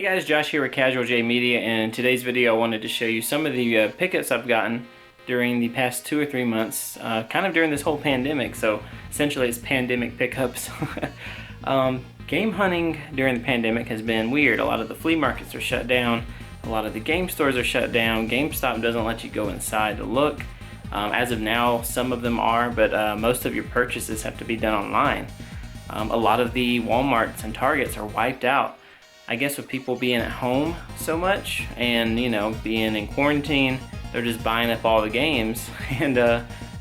Hey guys, Josh here with Casual J Media, and in today's video I wanted to show you some of the pickups I've gotten during the past 2 or 3 months, kind of during this whole pandemic. So essentially it's pandemic pickups. Game hunting during the pandemic has been weird. A lot of the flea markets are shut down, a lot of the game stores are shut down, GameStop doesn't let you go inside to look. As of now, some of them are, but most of your purchases have to be done online. A lot of the Walmarts and Targets are wiped out. I guess with people being at home so much and, you know, being in quarantine, they're just buying up all the games. And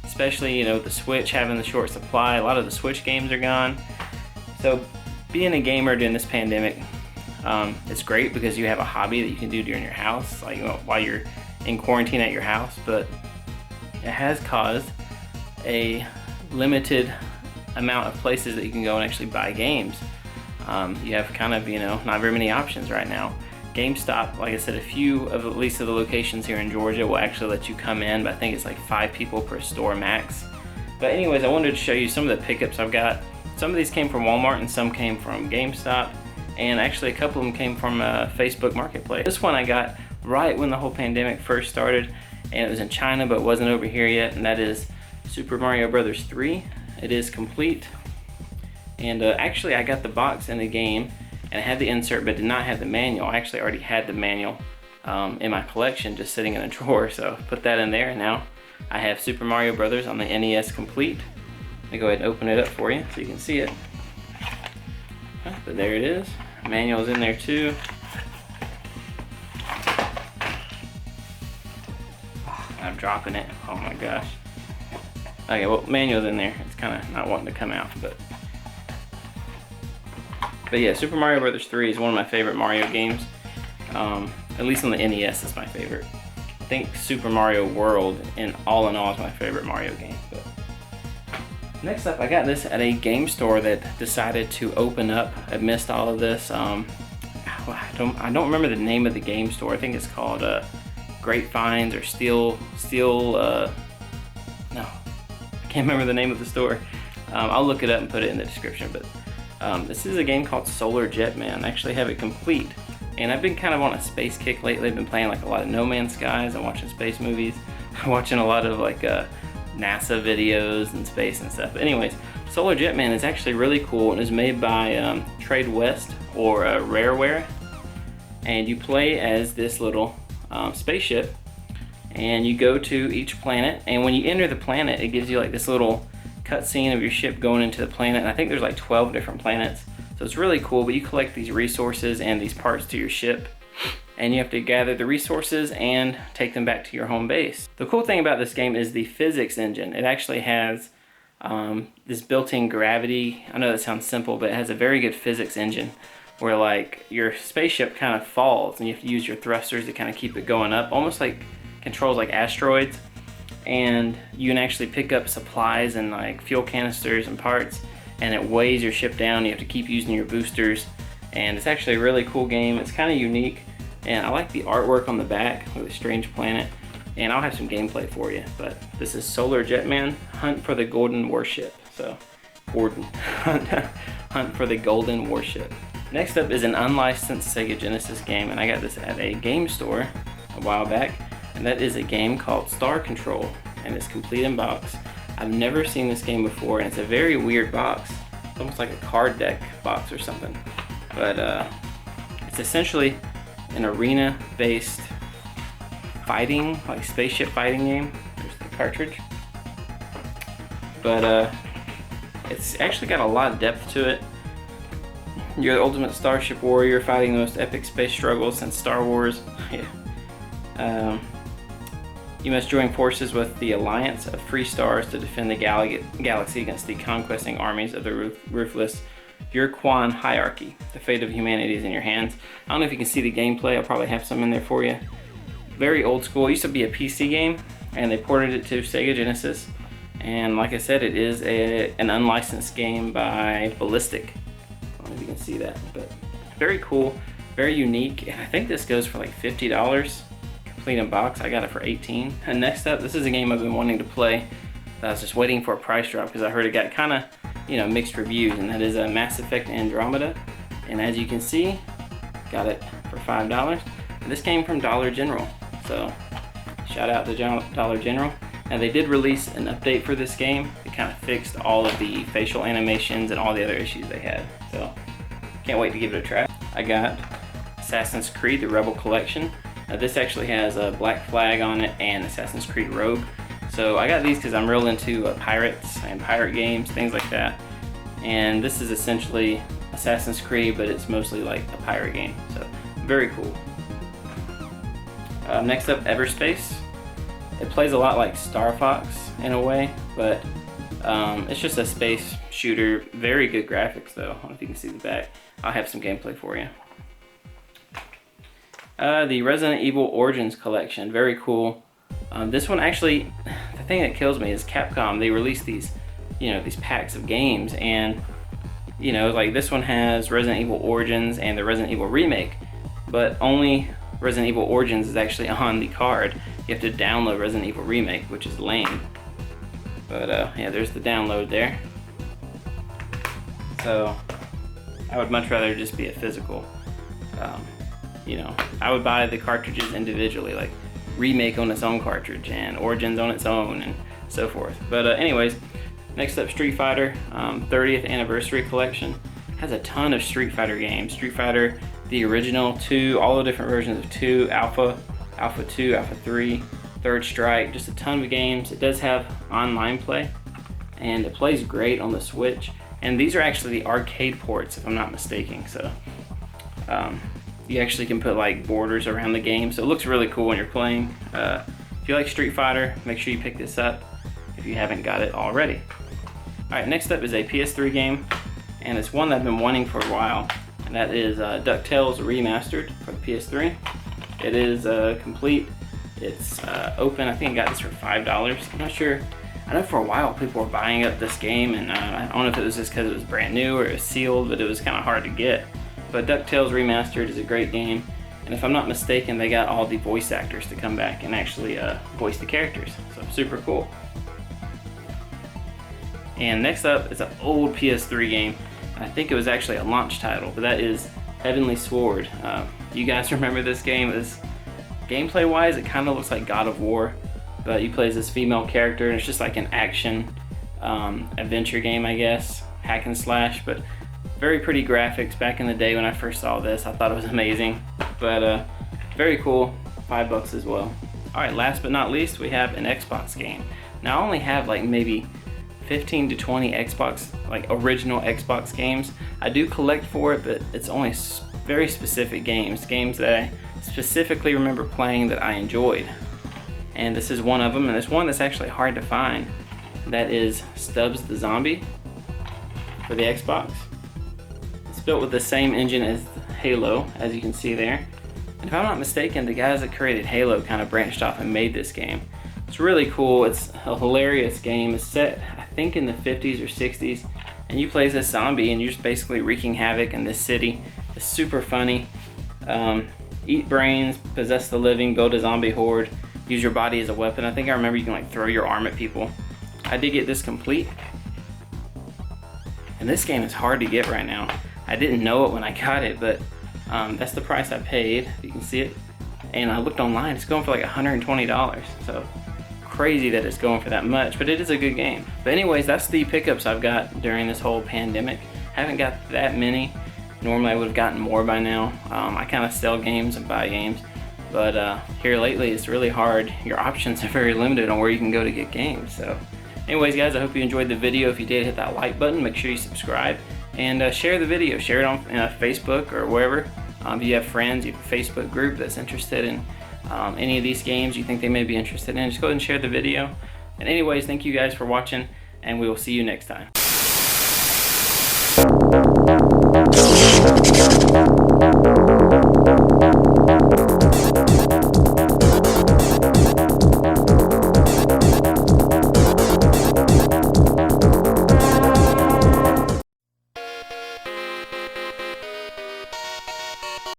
especially, you know, the Switch having the short supply, a lot of the Switch games are gone. So being a gamer during this pandemic, it's great because you have a hobby that you can do during your house, like, you know, while you're in quarantine at your house. But it has caused a limited amount of places that you can go and actually buy games. You have kind of, you know, not very many options right now. GameStop, like I said, a few of at least of the locations here in Georgia will actually let you come in, but I think it's like 5 people per store max. But anyways, I wanted to show you some of the pickups I've got. Some of these came from Walmart and some came from GameStop, and actually a couple of them came from Facebook Marketplace. This one I got right when the whole pandemic first started, and it was in China but it wasn't over here yet, and that is Super Mario Bros. 3. It is complete. And actually I got the box in the game and I had the insert but did not have the manual. I actually already had the manual in my collection just sitting in a drawer, so put that in there, and now I have Super Mario Brothers on the NES complete. Let me go ahead and open it up for you so you can see it. But there it is. The manual's in there too. I'm dropping it. Oh my gosh. Okay, well, manual's in there. It's kind of not wanting to come out, but yeah, Super Mario Bros. 3 is one of my favorite Mario games. At least on the NES is my favorite. I think Super Mario World in all is my favorite Mario game. But next up, I got this at a game store that decided to open up amidst all of this. I don't remember the name of the game store. I think it's called Grapevines or Steel. No, I can't remember the name of the store. I'll look it up and put it in the description. But this is a game called Solar Jetman. I actually have it complete, and I've been kind of on a space kick lately. I've been playing like a lot of No Man's Skies and watching space movies. Watching a lot of like NASA videos and space and stuff. But anyways, Solar Jetman is actually really cool and is made by Trade West or Rareware, and you play as this little spaceship, and you go to each planet, and when you enter the planet it gives you like this little cutscene of your ship going into the planet, and I think there's like 12 different planets, so it's really cool. But you collect these resources and these parts to your ship, and you have to gather the resources and take them back to your home base. The cool thing about this game is the physics engine. It actually has this built-in gravity. I know that sounds simple, but it has a very good physics engine where like your spaceship kind of falls and you have to use your thrusters to kind of keep it going up, almost like controls like asteroids. And you can actually pick up supplies and like fuel canisters and parts, and it weighs your ship down. You have to keep using your boosters, and it's actually a really cool game. It's kind of unique, and I like the artwork on the back with a strange planet, and I'll have some gameplay for you. But this is Solar Jetman, Hunt for the Golden Warship. So, Hunt for the Golden Warship. Next up is an unlicensed Sega Genesis game, and I got this at a game store a while back. And that is a game called Star Control, and it's complete in box. I've never seen this game before, and it's a very weird box. It's almost like a card deck box or something. But it's essentially an arena-based fighting, like spaceship fighting game. There's the cartridge. But it's actually got a lot of depth to it. You're the ultimate starship warrior fighting the most epic space struggles since Star Wars. Yeah. You must join forces with the Alliance of Free Stars to defend the galaxy against the conquesting armies of the ruthless Yurquan hierarchy. The fate of humanity is in your hands. I don't know if you can see the gameplay. I'll probably have some in there for you. Very old school. It used to be a PC game, and they ported it to Sega Genesis. And like I said, it is an unlicensed game by Ballistic. I don't know if you can see that, but very cool, very unique. And I think this goes for like $50. Complete in box. I got it for $18. And next up, this is a game I've been wanting to play. I was just waiting for a price drop because I heard it got kind of, you know, mixed reviews, and that is a Mass Effect Andromeda. And as you can see, Got it for $5. And this came from Dollar General, so shout out to Dollar General. And they did release an update for this game. It kind of fixed all of the facial animations and all the other issues they had. So can't wait to give it a try. I got Assassin's Creed, the Rebel Collection. This actually has a Black Flag on it and Assassin's Creed Rogue. So I got these because I'm real into pirates and pirate games, things like that. And this is essentially Assassin's Creed, but it's mostly like a pirate game. So very cool. Next up, Everspace. It plays a lot like Star Fox in a way, but it's just a space shooter. Very good graphics though. I don't know if you can see the back. I'll have some gameplay for you. The Resident Evil Origins collection, very cool. This one actually, the thing that kills me is Capcom. They release these, these packs of games, and like this one has Resident Evil Origins and the Resident Evil Remake, but only Resident Evil Origins is actually on the card. You have to download Resident Evil Remake, which is lame. But yeah, there's the download there. So I would much rather just be a physical. I would buy the cartridges individually, like Remake on its own cartridge and Origins on its own and so forth. But anyways, next up, Street Fighter 30th Anniversary Collection. Has a ton of Street Fighter games. Street Fighter, the original, 2, all the different versions of 2, Alpha 2, Alpha 3, Third Strike, just a ton of games. It does have online play, and it plays great on the Switch. And these are actually the arcade ports, if I'm not mistaken. So you actually can put like borders around the game, so it looks really cool when you're playing. If you like Street Fighter, make sure you pick this up if you haven't got it already. Alright, next up is a PS3 game, and it's one that I've been wanting for a while, and that is DuckTales Remastered for the PS3. It is complete. It's open. I think I got this for $5. I'm not sure. I know for a while people were buying up this game, and I don't know if it was just because it was brand new or it was sealed, but it was kind of hard to get. But DuckTales Remastered is a great game, and if I'm not mistaken, they got all the voice actors to come back and actually voice the characters, so super cool. And next up is an old PS3 game. I think it was actually a launch title, but that is Heavenly Sword. You guys remember this game? Gameplay wise, it kind of looks like God of War, but you play as this female character, and it's just like an action adventure game, I guess, hack and slash, but very pretty graphics. Back in the day when I first saw this, I thought it was amazing, but very cool. $5 as well. Alright, last but not least, we have an Xbox game. Now I only have like maybe 15 to 20 Xbox, like original Xbox games. I do collect for it, but it's only very specific games that I specifically remember playing that I enjoyed. And this is one of them, and it's one that's actually hard to find. That is Stubbs the Zombie for the Xbox. It's built with the same engine as Halo, as you can see there. And if I'm not mistaken, the guys that created Halo kind of branched off and made this game. It's really cool. It's a hilarious game. It's set, I think, in the 50s or 60s, and you play as this zombie, and you're just basically wreaking havoc in this city. It's super funny. Eat brains, possess the living, build a zombie horde, use your body as a weapon. I think I remember you can like throw your arm at people. I did get this complete, and this game is hard to get right now. I didn't know it when I got it, but that's the price I paid, if you can see it. And I looked online, it's going for like $120, so crazy that it's going for that much, but it is a good game. But anyways, that's the pickups I've got during this whole pandemic. Haven't got that many. Normally I would have gotten more by now. I kind of sell games and buy games, but here lately it's really hard. Your options are very limited on where you can go to get games. So anyways guys, I hope you enjoyed the video. If you did, hit that like button, make sure you subscribe, and share the video. Share it on Facebook or wherever. If you have friends, you have a Facebook group that's interested in any of these games you think they may be interested in, just go ahead and share the video. And anyways, thank you guys for watching, and we will see you next time.